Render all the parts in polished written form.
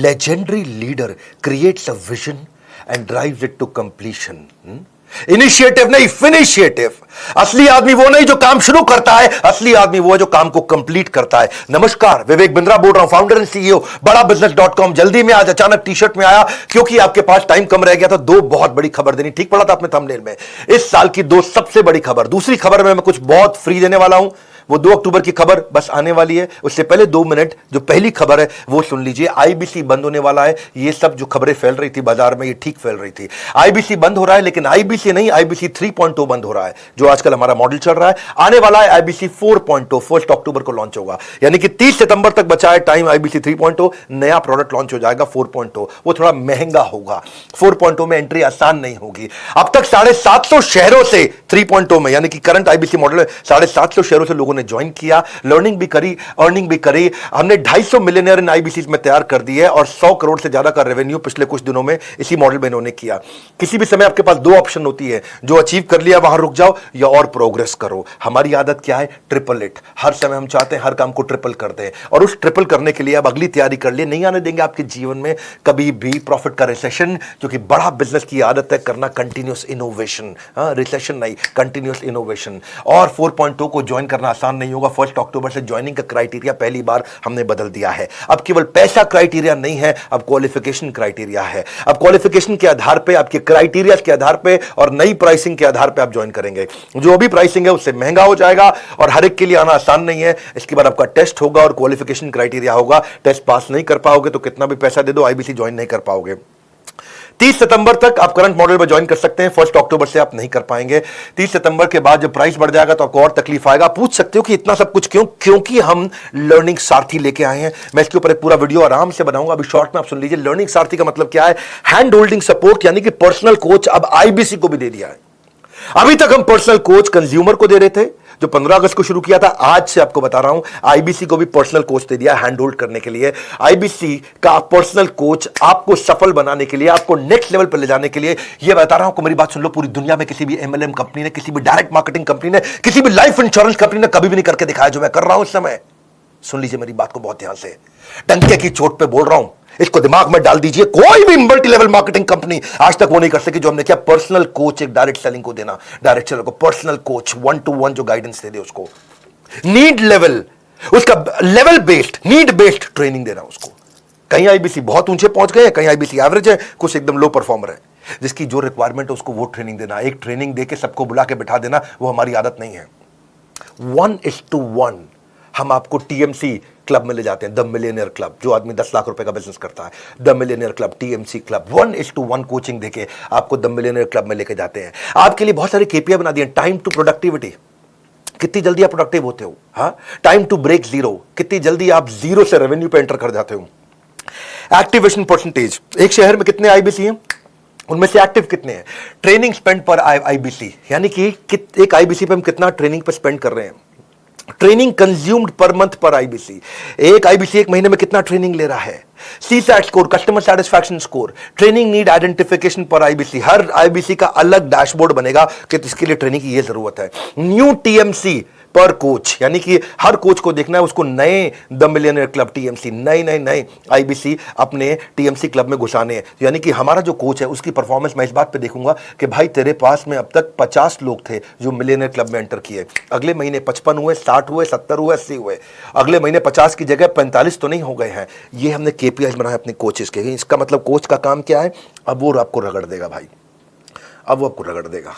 legendary leader creates a vision and drives it to completion. Initiative नहीं, फिनिशिएटिव. असली आदमी वो नहीं जो काम शुरू करता है, असली आदमी वो है जो काम को कंप्लीट करता है. नमस्कार, विवेक बिंद्रा बोल रहा हूं, फाउंडर एंड सीईओ बड़ा बिजनेस.com. जल्दी में आज अचानक टी शर्ट में आया क्योंकि आपके पास टाइम कम रह गया था. दो बहुत बड़ी खबर देनी. ठीक पड़ा था आपने थंबनेल में. इस साल की दो सबसे बड़ी खबर. दूसरी खबर में मैं कुछ बहुत फ्री देने वाला हूं. वो 2 अक्टूबर की खबर बस आने वाली है. उससे पहले 2 मिनट जो पहली खबर है वो सुन लीजिए. आईबीसी बंद होने वाला है. ये सब जो खबरें फैल रही थी बाजार में, ये ठीक फैल रही थी. आईबीसी बंद हो रहा है, लेकिन आईबीसी नहीं, आईबीसी 3.0 बंद हो रहा है, जो आजकल हमारा मॉडल चल रहा है. आने वाला है आईबीसी 4.0. 1 अक्टूबर को लॉन्च होगा, यानी कि 30 सितंबर तक बचा है टाइम. आईबीसी 3.0 नया प्रोडक्ट लॉन्च हो जाएगा. 4.0 वो थोड़ा महंगा होगा. 4.0 में एंट्री आसान नहीं होगी. अब तक 750 शहरों से 3.0 में, यानी कि करंट आईबीसी मॉडल 750 शहरों से लोगों ने ज्वाइन किया. लर्निंग भी करी, अर्निंग भी करी. हमने 250 मिलियनर इन आईबीसी में तैयार कर दिए और 100 करोड़ से ज्यादा का रेवेन्यू पिछले कुछ दिनों में इसी मॉडल में इन्होंने किया. किसी भी समय आपके पास 2 ऑप्शन होती है. जो अचीव कर लिया वहां रुक जाओ या और प्रोग्रेस करो. हमारी आदत क्या है? Triple it. हर समय हम चाहते हैं हर काम को ट्रिपल कर दें, और उस ट्रिपल करने के लिए अब अगली तैयारी कर लिए. नहीं आने देंगे आपके जीवन में कभी भी प्रॉफिट का रिसेशन, क्योंकि बड़ा बिजनेस की आदत है करना कंटिन्यूअस इनोवेशन. रिसेशन नहीं, कंटिन्यूअस इनोवेशन. और 4.0 को ज्वाइन करना आसान नहीं होगा. 1 अक्टूबर से ज्वाइनिंग का क्राइटेरिया पहली बार हमने बदल दिया है. अब केवल पैसा क्राइटेरिया नहीं है, अब क्वालिफिकेशन क्राइटेरिया है. अब क्वालिफिकेशन के आधार पे, आपके क्राइटेरिया के आधार पे और नई प्राइसिंग के आधार पे आप ज्वाइन करेंगे. जो अभी प्राइसिंग है उससे महंगा हो जाएगा और हर एक के लिए आना आसान नहीं है. इसके बाद आपका टेस्ट होगा और क्वालिफिकेशन क्राइटेरिया होगा. टेस्ट पास नहीं कर पाओगे तो कितना भी पैसा दे दो, आईबीसी ज्वाइन नहीं कर पाओगे. 30 सितंबर तक आप करंट मॉडल में ज्वाइन कर सकते हैं. 1 अक्टूबर से आप नहीं कर पाएंगे. 30 सितंबर के बाद जब प्राइस बढ़ जाएगा तो आपको और तकलीफ आएगा. पूछ सकते हो कि इतना सब कुछ क्यों? क्योंकि हम लर्निंग सारथी लेके आए हैं. मैं इसके ऊपर एक पूरा वीडियो आराम से बनाऊंगा. अभी शॉर्ट में आप सुन लीजिए. लर्निंग सारथी का मतलब क्या है? हैंड होल्डिंग सपोर्ट, यानी कि पर्सनल कोच अब आईबीसी को भी दे दिया है. अभी तक हम पर्सनल कोच कंज्यूमर को दे रहे थे, जो 15 अगस्त को शुरू किया था. आज से आपको बता रहा हूं, आईबीसी को भी पर्सनल कोच दे दिया हैंड होल्ड करने के लिए. आईबीसी का पर्सनल कोच आपको सफल बनाने के लिए, आपको नेक्स्ट लेवल पर ले जाने के लिए. यह बता रहा हूं कि मेरी बात सुन लो, पूरी दुनिया में किसी भी एमएलएम कंपनी ने, किसी भी डायरेक्ट मार्केटिंग कंपनी ने, किसी भी लाइफ इंश्योरेंस कंपनी ने कभी भी नहीं करके दिखाया जो मैं कर रहा हूं इस समय. सुन लीजिए मेरी बात को बहुत ध्यान से. डंके की चोट पे बोल रहा हूं, इसको दिमाग में डाल दीजिए. कोई भी मल्टी लेवल मार्केटिंग कंपनी आज तक वो नहीं कर सकी जो हमने किया. पर्सनल कोच, एक डायरेक्ट सेलिंग को देना. डायरेक्ट सेलर को पर्सनल कोच 1-to-1 जो गाइडेंस दे दे उसको. नीड लेवल, उसका level based, need based training देना उसको. कहीं आईबीसी बहुत ऊंचे पहुंच गए, कहीं आईबीसी एवरेज है, कुछ एकदम लो परफॉर्मर है. जिसकी जो रिक्वायरमेंट है उसको वो ट्रेनिंग देना. एक ट्रेनिंग देके सबको बुला के बिठा देना, वो हमारी आदत नहीं है. 1:1 हम आपको टीएमसी क्लब में ले जाते हैं. द मिलियनियर क्लब, जो आदमी 10 लाख रुपए का बिजनेस करता है. The millionaire club, TMC club, 1:1 coaching देके आपको द मिलियनियर क्लब में लेके जाते हैं. आपके लिए बहुत सारे केपीआई बना दिए. टाइम टू प्रोडक्टिविटी, कितनी जल्दी आप प्रोडक्टिव होते हो. हाँ, टाइम टू ब्रेक जीरो, कितनी जल्दी आप जीरो से रेवेन्यू पे एंटर कर जाते हो. एक्टिवेशन परसेंटेज, एक शहर में कितने आईबीसी हैं, उनमें से एक्टिव कितने हैं. ट्रेनिंग स्पेंड पर आईबीसी, यानी कि एक आईबीसी पे हम कितना ट्रेनिंग पे स्पेंड कर रहे हैं. ट्रेनिंग कंज्यूम्ड पर मंथ पर आईबीसी, एक आईबीसी एक महीने में कितना ट्रेनिंग ले रहा है. CSAT score, customer satisfaction score, training need identification पर आईबीसी. हर आईबीसी का अलग डैशबोर्ड बनेगा कि इसके लिए ट्रेनिंग की ये जरूरत है. न्यू टीएमसी पर कोच, यानी कि हर कोच को देखना है उसको नए द मिलियनियर क्लब टीएमसी, नए आईबीसी अपने टीएमसी क्लब में घुसाने हैं. यानी कि हमारा जो कोच है उसकी परफॉर्मेंस मैं इस बात पे देखूंगा कि भाई तेरे पास में अब तक 50 लोग थे जो मिलियनियर क्लब में एंटर किए. अगले महीने 55 हुए, 60 हुए, 70 हुए, 80 हुए. अगले महीने 50 की जगह 45 तो नहीं हो गए हैं. ये हमने केपीआई बनाया अपने कोचेस के. इसका मतलब कोच का काम क्या है? अब वो आपको रगड़ देगा भाई, अब वो आपको रगड़ देगा.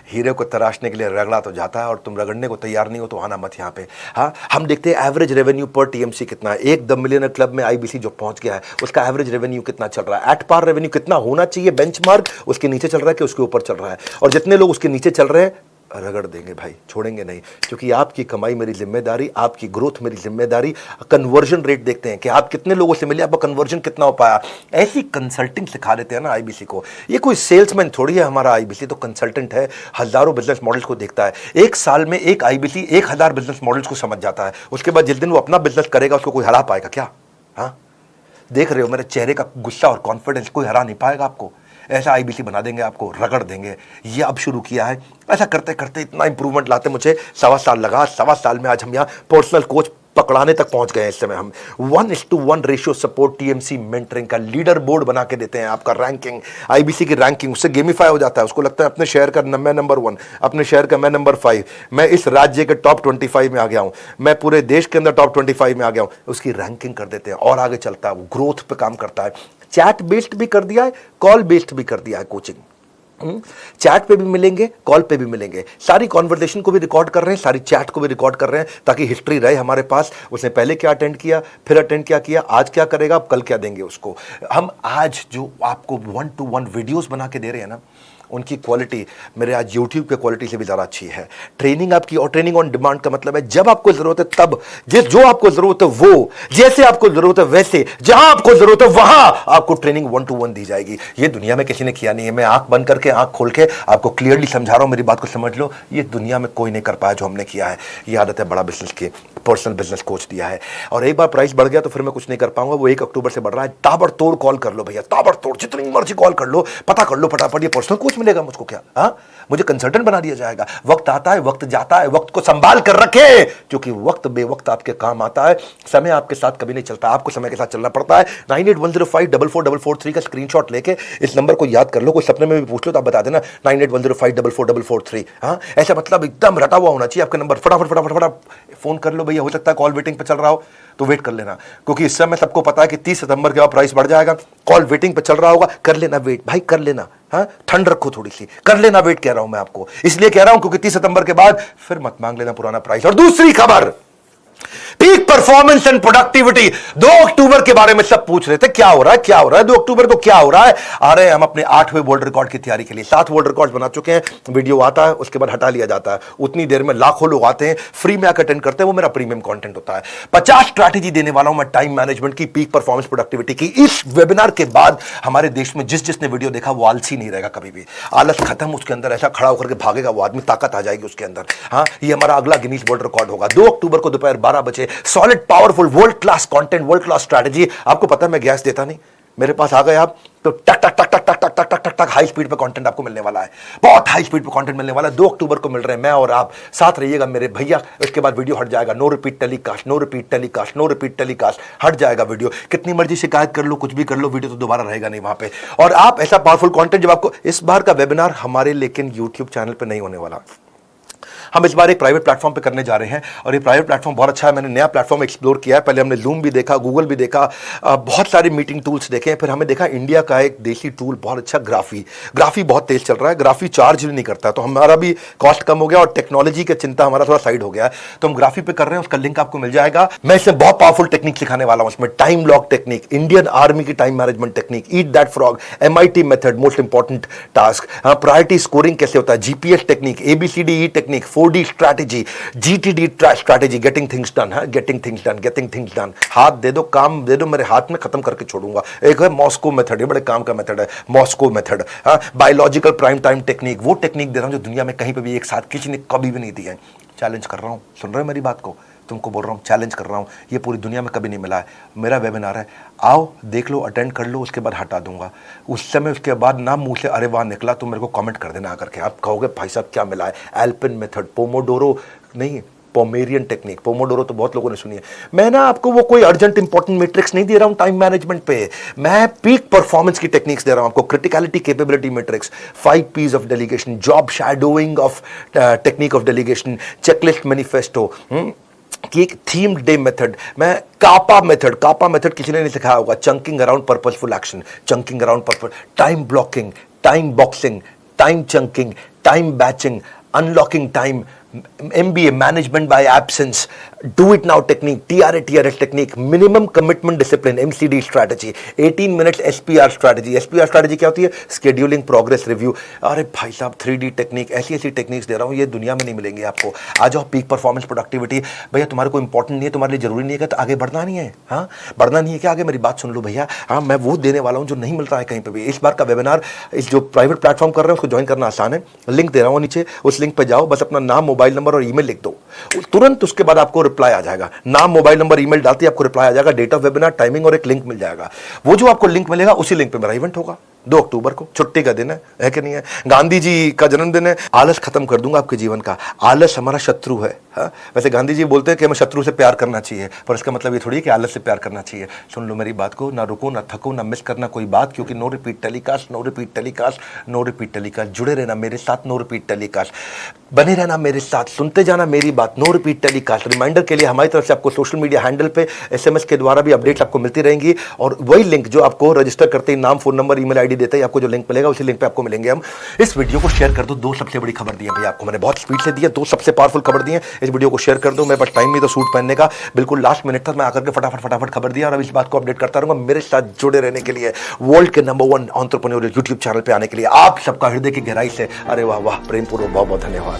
हीरे को तराशने के लिए रगड़ा तो जाता है, और तुम रगड़ने को तैयार नहीं हो तो आना मत यहाँ पे. हाँ, हम देखते हैं एवरेज रेवेन्यू पर टीएमसी कितना है. एक द मिलियनर क्लब में आईबीसी जो पहुंच गया है उसका एवरेज रेवेन्यू कितना चल रहा है. एट पार रेवेन्यू कितना होना चाहिए, बेंचमार्क उसके नीचे चल रहा है कि उसके ऊपर चल रहा है. और जितने लोग उसके नीचे चल रहे हैं रगड़ देंगे भाई, छोड़ेंगे नहीं. क्योंकि आपकी कमाई मेरी जिम्मेदारी, आपकी ग्रोथ मेरी जिम्मेदारी. कन्वर्जन रेट देखते हैं कि आप कितने लोगों से मिले, आपका कन्वर्जन कितना हो पाया. ऐसी कंसल्टिंग सिखा देते हैं ना आईबीसी को. ये कोई सेल्समैन थोड़ी है हमारा आईबीसी, तो कंसल्टेंट है. हजारों बिजनेस मॉडल्स को देखता है. एक साल में एक आईबीसी 1000 बिजनेस मॉडल्स को समझ जाता है. उसके बाद जिस दिन वो अपना बिजनेस करेगा उसको कोई हरा पाएगा क्या? हाँ, देख रहे हो मेरे चेहरे का गुस्सा और कॉन्फिडेंस. कोई हरा नहीं पाएगा आपको. ऐसा आईबीसी बना देंगे आपको, रगड़ देंगे. ये अब शुरू किया है. ऐसा करते करते इतना इंप्रूवमेंट लाते मुझे 1.25 साल लगा. 1.25 साल में आज हम यहाँ पर्सनल कोच पकड़ाने तक पहुंच गए हैं इस समय हम। 1:1 रेशियो सपोर्ट टीएमसी मेंटरिंग का लीडर बोर्ड बना के देते हैं, आपका रैंकिंग, आईबीसी की रैंकिंग उससे गेमिफाई हो जाता है। उसको लगता है अपने शहर का मैं नंबर 1, अपने शहर का मैं नंबर 5, मैं इस राज्य के टॉप 25 में आ गया हूं, मैं पूरे देश के अंदर टॉप 25 में आ गया हूं, उसकी रैंकिंग कर देते हैं और आगे चलता है, वो ग्रोथ पे काम करता है। चैट बेस्ड भी कर दिया है, कॉल बेस्ड भी कर दिया है कोचिंग। चैट पे भी मिलेंगे, कॉल पे भी मिलेंगे, सारी कॉन्वर्सेशन को भी रिकॉर्ड कर रहे हैं, सारी चैट को भी रिकॉर्ड कर रहे हैं ताकि हिस्ट्री रहे हमारे पास। उसने पहले क्या अटेंड किया, फिर अटेंड क्या किया, आज क्या करेगा, अब कल क्या देंगे उसको। हम आज जो आपको 1-to-1 वीडियोस बना के दे रहे हैं ना, उनकी क्वालिटी मेरे आज YouTube के क्वालिटी से भी ज़्यादा अच्छी है। ट्रेनिंग आपकी, और ट्रेनिंग ऑन डिमांड का मतलब है जब आपको ज़रूरत है तब, जो आपको ज़रूरत है वो, जैसे आपको ज़रूरत है वैसे, जहां आपको ज़रूरत है वहां आपको ट्रेनिंग 1-to-1 दी जाएगी। ये दुनिया में किसी ने किया नहीं है। मैं आंख बंद करके, आंख खोल के आपको क्लियरली समझा रहा हूं, मेरी बात को समझ लो। ये दुनिया में कोई नहीं कर पाया जो हमने किया है। ये आदत है बड़ा बिजनेस की, पर्सनल बिजनेस कोच दिया है। और एक बार प्राइस बढ़ गया तो फिर मैं कुछ नहीं कर पाऊंगा। वो 1 अक्टूबर से बढ़ रहा है। ताबड़तोड़ कॉल कर लो भैया, ताबड़तोड़, जितनी मर्जी कॉल कर लो, पता कर लो फटाफट। ये पर्सनल कोच मिलेगा मुझको क्या? हाँ, मुझे कंसल्टेंट बना दिया जाएगा। वक्त आता है, वक्त जाता है, वक्त को संभाल कर रखे, क्योंकि वक्त बेवक्त आपके काम आता है। समय आपके साथ कभी नहीं चलता, आपको समय के साथ चलना पड़ता है। 9810544443 का स्क्रीनशॉट लेके इस नंबर को याद कर लो। कोई सपने में भी पूछ लो तो आप बता देना 9810544443। हाँ, ऐसा मतलब एकदम रटा हुआ होना चाहिए आपका नंबर। फटाफट फटाफट फटाफट फोन कर लो भैया। हो सकता है कॉल वेटिंग पे चल रहा हो तो वेट कर लेना, क्योंकि इस समय सबको पता है कि 30 सितंबर के बाद प्राइस बढ़ जाएगा। कॉल वेटिंग पे चल रहा होगा, कर लेना वेट भाई, कर लेना। हाँ, ठंड रखो थोड़ी सी, कर लेना वेट। कह रहा हूं मैं आपको, इसलिए कह रहा हूं क्योंकि 30 सितंबर के बाद फिर मत मांग लेना पुराना प्राइस। और दूसरी खबर, पीक परफॉर्मेंस एंड प्रोडक्टिविटी। 2 अक्टूबर के बारे में सब पूछ रहे थे, क्या हो रहा है, क्या हो रहा है 2 अक्टूबर को, क्या हो रहा है। आ रहे हैं हम अपने 8वें वर्ल्ड रिकॉर्ड की तैयारी के लिए। 7 वर्ल्ड रिकॉर्ड बना चुके हैं। वीडियो आता है, उसके बाद हटा लिया जाता है। उतनी देर में लाखों लोग आते हैं, फ्री में आकर अटेंड करते हैं। वो मेरा प्रीमियम कंटेंट होता है। 50 स्ट्रैटेजी देने वाला हूं मैं टाइम मैनेजमेंट की, पीक परफॉर्मेंस प्रोडक्टिविटी की। इस वेबिनार के बाद हमारे देश में जिसने वीडियो देखा वो आलसी नहीं रहेगा कभी भी। आलस खत्म, उसके अंदर ऐसा खड़ा होकर के भागेगा वो आदमी, ताकत आ जाएगी उसके अंदर। हाँ, ये हमारा अगला गिनीज वर्ल्ड रिकॉर्ड होगा 2 अक्टूबर को दोपहर 12 बजे। Solid, powerful, world class content, world class strategy. आपको पता है मैं गैस देता नहीं, मेरे पास आ गए आप तो टक टक टक टक टक टक टक टक टक टक हाई स्पीड पे कंटेंट आपको मिलने वाला है। बहुत हाई स्पीड पे कंटेंट मिलने वाला है। 2 अक्टूबर को मिल रहे हैं, मैं और आप साथ रहिएगा मेरे भैया। इसके बाद वीडियो हट जाएगा। No repeat telecast, no repeat telecast, no repeat telecast, हट जाएगा वीडियो। कितनी मर्जी शिकायत कर लो, कुछ भी कर लो, वीडियो तो दोबारा रहेगा नहीं वहां पे। और आप ऐसा पावरफुल कंटेंट जब आपको, इस बार का वेबिनार हमारे लेकिन यूट्यूब चैनल पर नहीं होने वाला। हम इस बार एक प्राइवेट प्लेटफॉर्म पे करने जा रहे हैं और ये प्राइवेट प्लेटफॉर्म बहुत अच्छा है। मैंने नया प्लेटफॉर्म एक्सप्लोर किया है। पहले हमने जूम भी देखा, गूगल भी देखा, बहुत सारे मीटिंग टूल्स देखे। फिर हमें देखा इंडिया का एक देसी टूल बहुत अच्छा, ग्राफी बहुत तेज चल रहा है। ग्राफी चार्ज भी नहीं करता, तो हमारा भी कॉस्ट कम हो गया और टेक्नोलॉजी की चिंता हमारा थोड़ा साइड हो गया है। तो हम ग्राफी पे कर रहे हैं, उसका लिंक आपको मिल जाएगा। मैं इसमें बहुत पावरफुल टेक्निक सिखाने वाला हूं। इसमें time lock technique, Indian army की time management technique, eat that frog, MIT method, most important task, priority scoring कैसे होता है, GPS technique, ABCDE technique, 4D strategy, GTD strategy, getting things done है, getting things done. हाथ दे दो, काम दे दो, मेरे हाथ में खत्म करके छोड़ूंगा। एक है मॉस्को मेथड, ये बड़े काम का मेथड है, Moscow method. Biological prime time technique, वो टेक्निक दे रहा हूं जो दुनिया में कहीं पे भी एक साथ किसी ने कभी भी नहीं दिया है। चैलेंज कर रहा हूं, सुन रहे हो मेरी बात को? तुमको बोल रहा हूं, चैलेंज कर रहा हूं, ये पूरी दुनिया में कभी नहीं मिला है। मेरा वेबिनार है, आओ देख लो, अटेंड कर लो, उसके बाद हटा दूंगा। उस समय उसके बाद ना मुंह से अरे वाह निकला तो मेरे को कमेंट कर देना आकर के। आप कहोगे भाई साहब क्या मिला है? एल्पिन मेथड, पोमोडोरो नहीं, पोमेरियन टेक्निक। पोमोडोरो तो बहुत लोगों ने सुनी है। मैं ना आपको वो कोई अर्जेंट इंपॉर्टेंट मैट्रिक्स नहीं दे रहा हूं टाइम मैनेजमेंट पे, मैं पीक परफॉर्मेंस की टेक्निक्स दे रहा हूं आपको। Criticality capability matrix, 5 P's of delegation, job shadowing of technique of delegation, checklist manifesto की एक थीम डे मेथड। मैं कापा मेथड किसी ने नहीं सिखाया होगा। Chunking around purposeful action, chunking around purpose, time blocking, time boxing, time chunking, time batching, unlocking time, MBA management by absence, do it now technique, TRS technique, minimum commitment discipline, MCD strategy, 18 minutes SPR strategy. SPR strategy क्या होती है? Scheduling progress review. अरे भाई साहब 3D technique, ऐसी techniques दे रहा हूं, ये दुनिया में नहीं मिलेंगे आपको। आ जाओ, पीक परफॉर्मेंस प्रोडक्टिविटी। भैया तुम्हारे को इंपॉर्टेंट नहीं है, तुम्हारे लिए जरूरी नहीं है तो आगे बढ़ना नहीं है। हाँ, बढ़ना नहीं है क्या आगे? मेरी बात सुन लो भैया। हाँ, मैं वो देने वाला हूं जो नहीं मिलता है कहीं पर भी। इस बार का वेबिनार, इस जो प्राइवेट प्लेटफॉर्म कर रहे हैं उसको ज्वाइन करना आसान है। लिंक दे रहा हूं नीचे, उस लिंक पर जाओ, बस अपना नाम, मोबाइल नंबर और ईमेल लिख दो, तुरंत उसके बाद आपको रिप्लाई आ जाएगा। नाम, मोबाइल नंबर, ईमेल डालते ही आपको रिप्लाई आ जाएगा, डेट ऑफ वेबिनार, टाइमिंग और एक लिंक मिल जाएगा। वो जो आपको लिंक मिलेगा उसी लिंक पे मेरा इवेंट होगा। 2 अक्टूबर को छुट्टी का दिन है कि नहीं है? गांधी जी का जन्मदिन है। आलस खत्म कर दूंगा आपके जीवन का। आलस हमारा शत्रु है। हाँ? वैसे गांधी जी बोलते हैं कि हमें शत्रु से प्यार करना चाहिए, पर इसका मतलब ये थोड़ी है कि आलस से प्यार करना चाहिए। सुन लो मेरी बात को, ना रुको, ना थको, ना मिस करना कोई बात, क्योंकि no repeat telecast, no repeat telecast, no repeat telecast. जुड़े रहना मेरे साथ, नो रिपीट टेलीकास्ट। बने रहना मेरे साथ, सुनते जाना मेरी बात, नो रिपीट टेलीकास्ट। रिमाइंडर के लिए हमारी तरफ से आपको सोशल मीडिया हैंडल पे SMS के द्वारा भी अपडेट्स आपको मिलती रहेंगी, और वही लिंक जो आपको रजिस्टर करते ही नाम, फोन नंबर, ईमेल आईडी देते ही आपको जो लिंक मिलेगा, उसी लिंक पे आपको मिलेंगे हम। इस वीडियो को शेयर कर दो। 2 सबसे बड़ी खबर दी है भैया आपको, मैंने बहुत स्पीड से दी है। 2 सबसे पावरफुल खबर दी है, इस वीडियो को शेयर कर दो। मेरे पास टाइम नहीं तो सूट पहनने का, बिल्कुल लास्ट मिनट तक मैं आकर के फटाफट खबर दिया, और अब इस बात को अपडेट करता रहूंगा। मेरे साथ जुड़े रहने के लिए, वर्ल्ड के नंबर 1 एंटरप्रेन्योरियल यूट्यूब चैनल पे आने के लिए आप सबका हृदय की गहराई से अरे वाह वाह प्रेम पूर्वक बहुत बहुत धन्यवाद।